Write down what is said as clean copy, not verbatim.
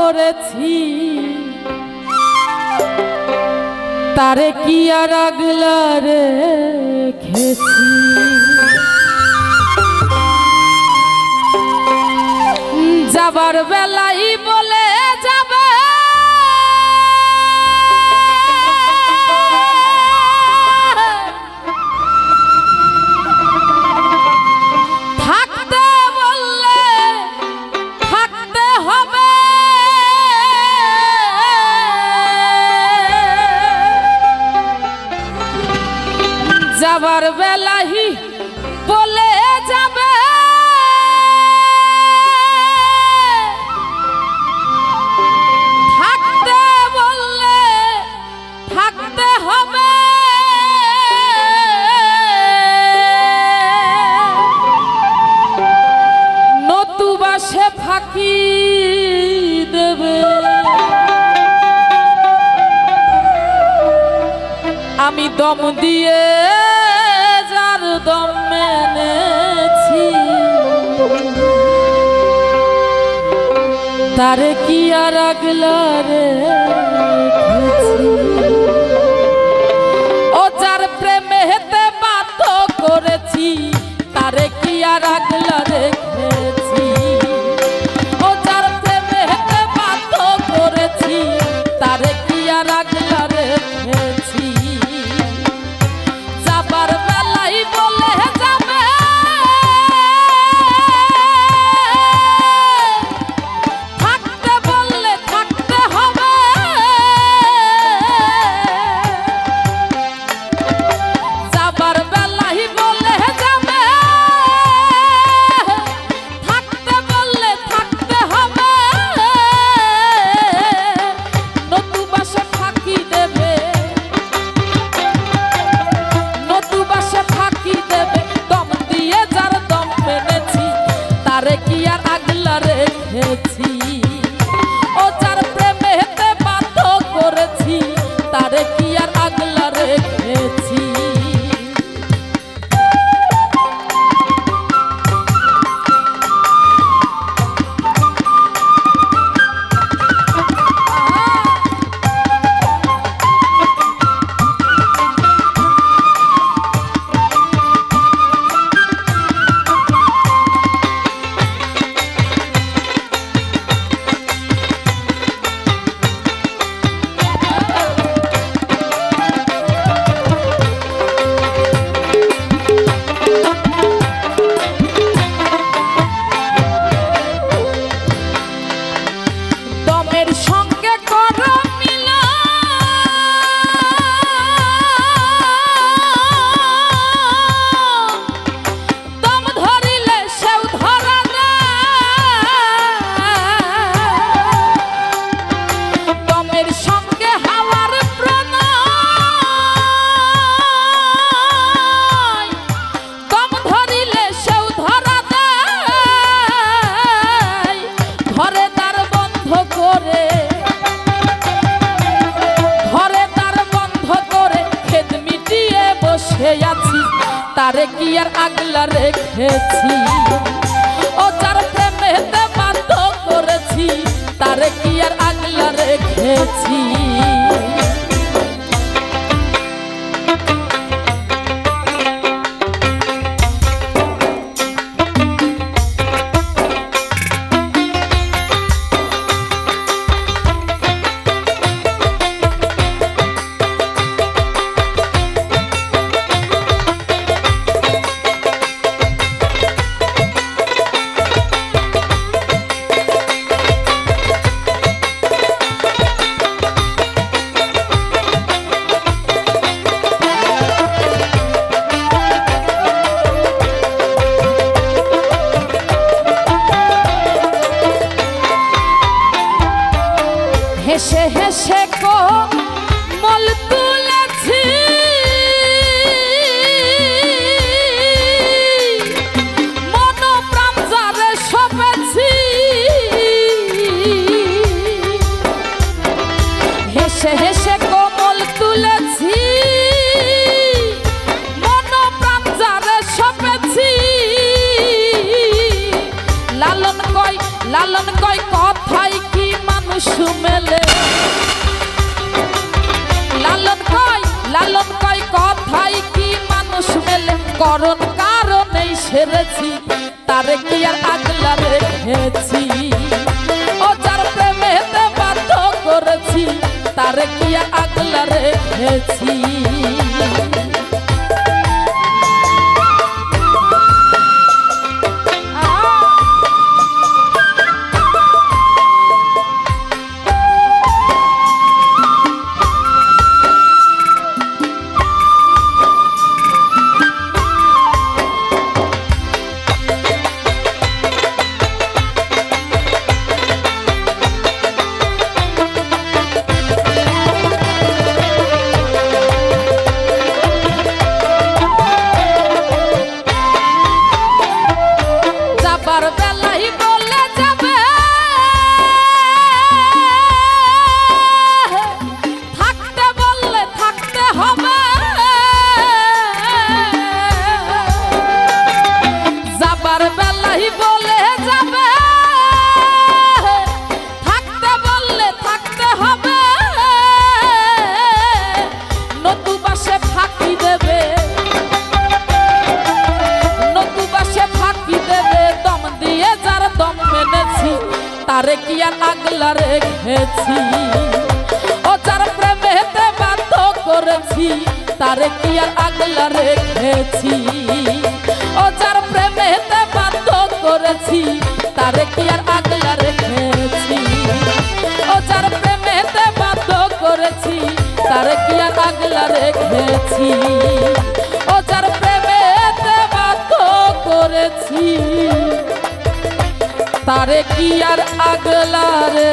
করেছি তারে কি আর আগলা রেখেছি যাবার বেলাই বলে যাবে যাবার বেলাহি বলে যাবে থাকতে বললে থাকতে হবে নতুবা সে ফাঁকি দেবে আমি দম দিয়ে দম মেনেছি তারে কি আর আগলা রেখেছি ও যার প্রেমে হেতে বাধ্য করেছি তারে কি আর আগলা রেখেছি ও যার প্রেমে হেতে বাধ্য করেছি তারে কি আর আগলা রেখেছি যাবার বেলাই বলে যাবে থাকতে বললে থাকতে হবে যাবার বেলাই বলে যাবে থাকতে বললে থাকতে হবে নতুবা সে ফাঁকি দেবে নতুবা সে ফাঁকি দেবে দম দিয়ে যার দম মেনেছি তারে কি আর আগলা রেখেছি ও যার প্রেমে হেতে বাধ্য করেছি তারে কি আর আগলা রেখেছি তারে কি আর আগলা রেখেছি ও যার প্রেমে হেতে বাধ্য করেছি তারে কি আর আগলা রেখেছি মানুষ মেলে। লালন কয় কথাই কি মানুষ মেলে, করণ কারণেই সেরেছি, তারে কি আর আগলা রেখেছি। ও যার প্রেমেতে বাধ্য করেছি, তারে কি আর আগলা রেখেছি। তারে কি আর আগলা রেখেছি। ও যার প্রেমেতে বাধ্য করেছি, তারে কি আর আগলা রেখেছি। ও যার প্রেমেতে বাধ্য করেছি, তারে কি আর আগলা রেখেছি। ও যার প্রেমেতে বাধ্য করেছি, তারে কি আর আগলা রেখেছি। ও যার প্রেমেতে বাধ্য করেছি, তারে কি আর আগলা রে।